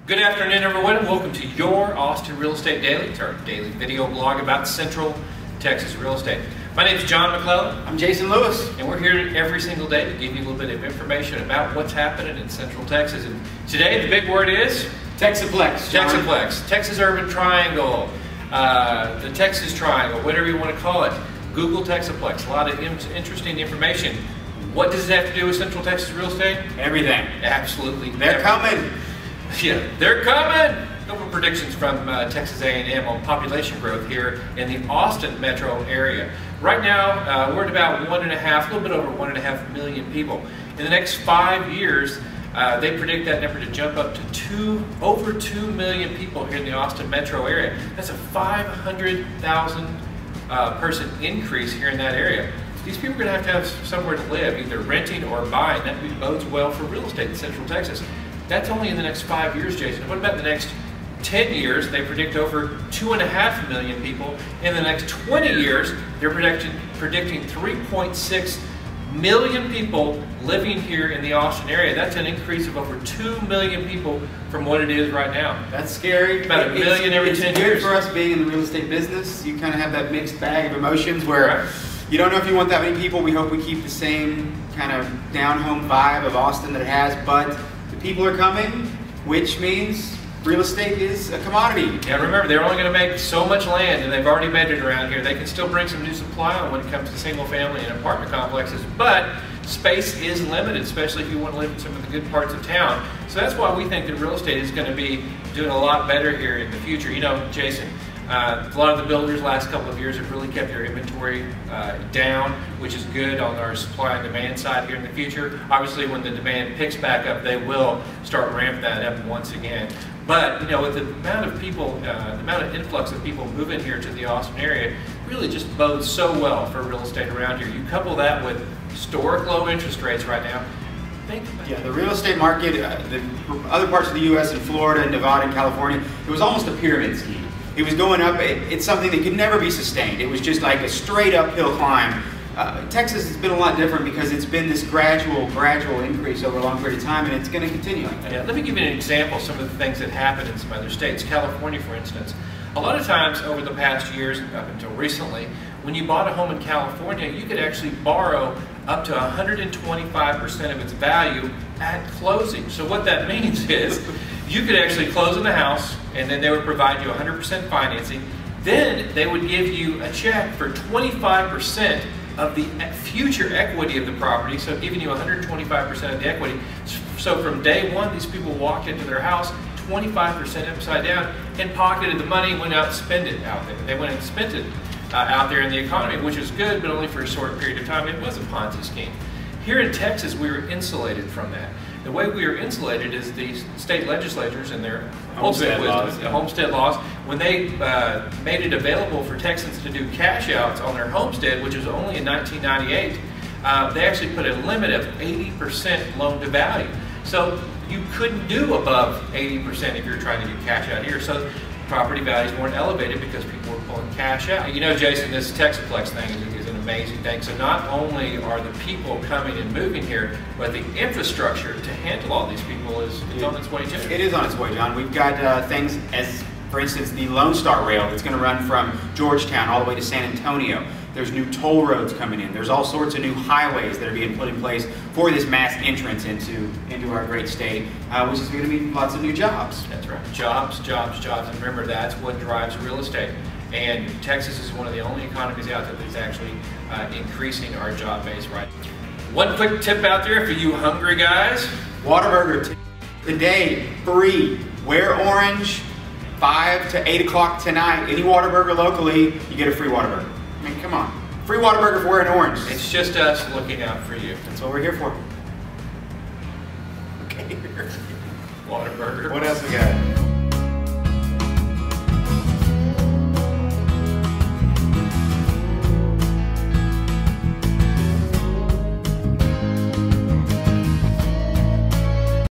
Good afternoon, everyone, and welcome to your Austin Real Estate Daily. It's our daily video blog about Central Texas real estate. My name is John McClellan. I'm Jason Lewis. And we're here every single day to give you a little bit of information about what's happening in Central Texas. And today, the big word is Texaplex. Texaplex. Texas Urban Triangle, the Texas Triangle, whatever you want to call it. Google Texaplex. A lot of interesting information. What does it have to do with Central Texas real estate? Everything. Absolutely. They're coming. Yeah, they're coming! A couple predictions from Texas A&M on population growth here in the Austin metro area. Right now, we're at about a little bit over 1.5 million people. In the next 5 years, they predict that number to jump up to over 2 million people here in the Austin metro area. That's a 500,000 person increase here in that area. These people are going to have somewhere to live, either renting or buying. That bodes well for real estate in Central Texas. That's only in the next 5 years, Jason. What about the next 10 years? They predict over 2.5 million people. In the next 20 years, they're predicting 3.6 million people living here in the Austin area. That's an increase of over 2 million people from what it is right now. That's scary. About a million every 10 years. It's good for us being in the real estate business. You kind of have that mixed bag of emotions where you don't know if you want that many people. We hope we keep the same kind of down-home vibe of Austin that it has, but people are coming, which means real estate is a commodity. Yeah, remember, they're only going to make so much land, and they've already made it around here. They can still bring some new supply on when it comes to single family and apartment complexes, but space is limited, especially if you want to live in some of the good parts of town. So that's why we think that real estate is going to be doing a lot better here in the future. You know, Jason, a lot of the builders last couple of years have really kept their inventory down, which is good on our supply and demand side here in the future. Obviously, when the demand picks back up, they will start ramping that up once again. But you know, with the amount of people, the amount of influx of people moving here to the Austin area, really just bodes so well for real estate around here. You couple that with historic low interest rates right now. Yeah, the real estate market, the other parts of the U.S. in Florida and Nevada and California, it was almost a pyramid scheme. It was going up. It's something that could never be sustained. It was just like a straight uphill climb. Texas has been a lot different because it's been this gradual increase over a long period of time, and it's going to continue like that. Yeah, let me give you an example of some of the things that happen in some other states. California, for instance. A lot of times over the past years, up until recently, when you bought a home in California, you could actually borrow up to 125% of its value at closing. So what that means is you could actually close on the house, and then they would provide you 100% financing. Then they would give you a check for 25% of the future equity of the property, so giving you 125% of the equity. So from day one, these people walked into their house 25% upside down and pocketed the money and went out and spent it out there. They went and spent it out there in the economy, which is good, but only for a short period of time. It was a Ponzi scheme. Here in Texas, we were insulated from that. The way we are insulated is the state legislatures and their homestead laws, when they made it available for Texans to do cash outs on their homestead, which was only in 1998, they actually put a limit of 80% loan to value. So you couldn't do above 80% if you're trying to do cash out here. So property values weren't elevated because people were pulling cash out. You know, Jason, this Texaplex thing is an amazing thing. So not only are the people coming and moving here, but the infrastructure to handle all these people is on its way, John. It is on its way, John. We've got things as, for instance, the Lone Star Rail that's going to run from Georgetown all the way to San Antonio. There's new toll roads coming in. There's all sorts of new highways that are being put in place for this mass entrance into our great state, which is going to mean lots of new jobs. That's right. Jobs, jobs, jobs. And remember, that's what drives real estate. And Texas is one of the only economies out there that's actually increasing our job base right. One quick tip out there for you hungry guys. Whataburger today, free. Wear orange, 5 to 8 o'clock tonight. Any Whataburger locally, you get a free Whataburger. I mean, come on. Free Whataburger for wearing orange. It's just us looking out for you. That's what we're here for. Okay. Whataburger. What else we got?